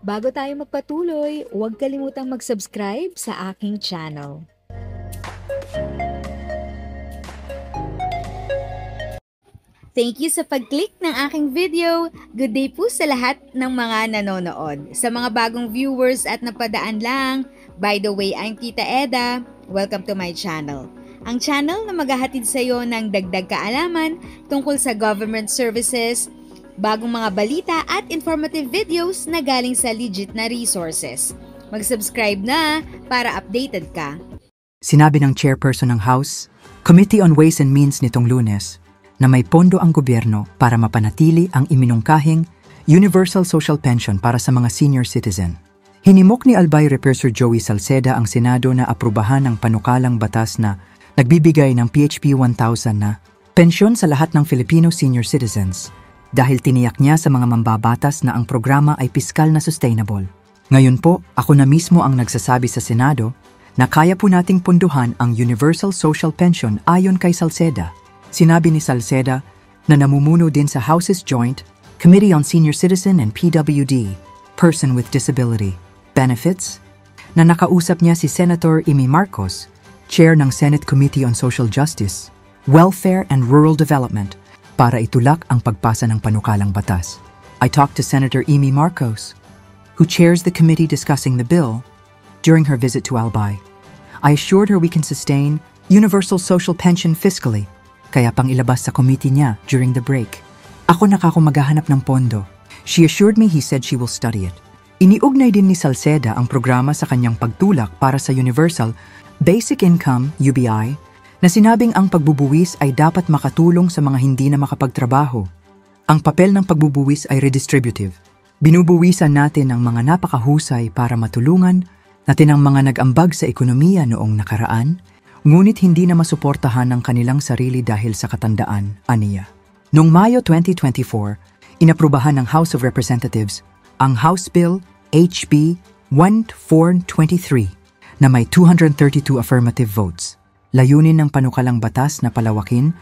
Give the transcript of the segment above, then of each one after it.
Bago tayo magpatuloy, huwag kalimutang mag-subscribe sa aking channel. Thank you sa pag-click ng aking video. Good day po sa lahat ng mga nanonood. Sa mga bagong viewers at napadaan lang, by the way, I'm Tita Eda. Welcome to my channel. Ang channel na maghahatid sa iyo ng dagdag kaalaman tungkol sa government services, bagong mga balita at informative videos na galing sa legit na resources. Mag-subscribe na para updated ka. Sinabi ng chairperson ng House, Committee on Ways and Means nitong Lunes, na may pondo ang gobyerno para mapanatili ang iminungkahing Universal Social Pension para sa mga senior citizen. Hinimok ni Albay Repressor Joey Salceda ang Senado na aprubahan ang panukalang batas na nagbibigay ng PHP 1000 na pensyon sa lahat ng Filipino senior citizens dahil tiniyak niya sa mga mambabatas na ang programa ay piskal na sustainable. Ngayon po, ako na mismo ang nagsasabi sa Senado na kaya po nating punduhan ang Universal Social Pension ayon kay Salceda. Sinabi ni Salceda na namumuno din sa House's Joint Committee on Senior Citizen and PWD, Person with Disability, Benefits, na nakausap niya si Senator Amy Marcos, Chair ng Senate Committee on Social Justice, Welfare and Rural Development, para itulak ang pagpasa ng panukalang batas. I talked to Senator Amy Marcos, who chairs the committee discussing the bill, during her visit to Albay. I assured her we can sustain universal social pension fiscally, kaya pang ilabas sa committee niya during the break. Ako maghahanap ng pondo. She assured me he said she will study it. Iniugnay din ni Salceda ang programa sa kanyang pagtulak para sa Universal Basic Income, UBI, na sinabing ang pagbubuwis ay dapat makatulong sa mga hindi na makapagtrabaho. Ang papel ng pagbubuwis ay redistributive. Binubuwisan natin ang mga napakahusay para matulungan natin ang mga nag-ambag sa ekonomiya noong nakaraan, ngunit hindi na masuportahan ang kanilang sarili dahil sa katandaan, aniya. Noong Mayo 2024, inaprubahan ng House of Representatives ang House Bill HB 1423 na may 232 affirmative votes. Layunin ng panukalang batas na palawakin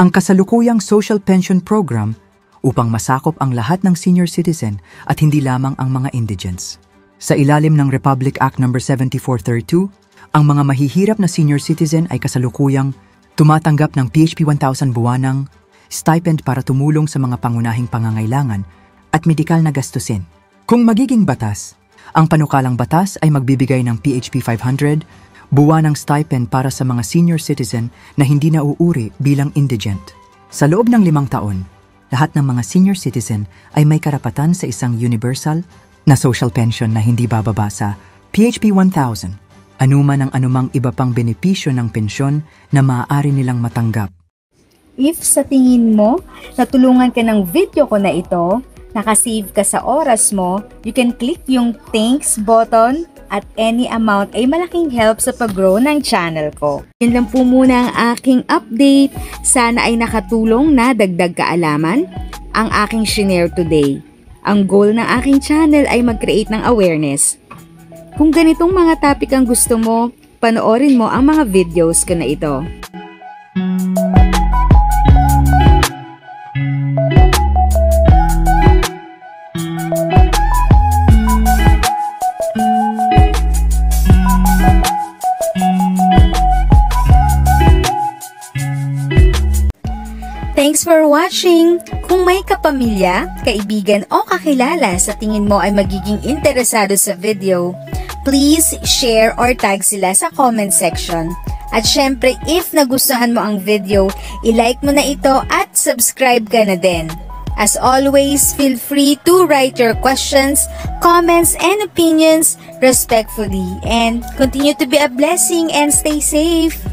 ang kasalukuyang social pension program upang masakop ang lahat ng senior citizen at hindi lamang ang mga indigents. Sa ilalim ng Republic Act No. 7432, ang mga mahihirap na senior citizen ay kasalukuyang tumatanggap ng PHP 1000 buwanang stipend para tumulong sa mga pangunahing pangangailangan at medikal na gastusin. Kung magiging batas, ang panukalang batas ay magbibigay ng PHP 500 buwanang stipend para sa mga senior citizen na hindi nauuri bilang indigent. Sa loob ng 5 taon, lahat ng mga senior citizen ay may karapatan sa isang universal na social pension na hindi bababa sa PHP 1000. Anuman ang anumang iba pang benepisyo ng pensyon na maaari nilang matanggap. If sa tingin mo, natulungan ka ng video ko na ito, nakasave ka sa oras mo, you can click yung thanks button at any amount ay malaking help sa pag-grow ng channel ko. Yun lang po muna ang aking update. Sana ay nakatulong na dagdag kaalaman ang aking share today. Ang goal ng aking channel ay mag-create ng awareness. Kung ganitong mga topic ang gusto mo, panoorin mo ang mga videos ko na ito. Thanks for watching! Kung may kapamilya, kaibigan o kakilala sa tingin mo ay magiging interesado sa video, please share or tag sila sa comment section. At syempre, if nagustuhan mo ang video, i-like mo na ito at subscribe ka na din. As always, feel free to write your questions, comments, and opinions respectfully. And continue to be a blessing and stay safe!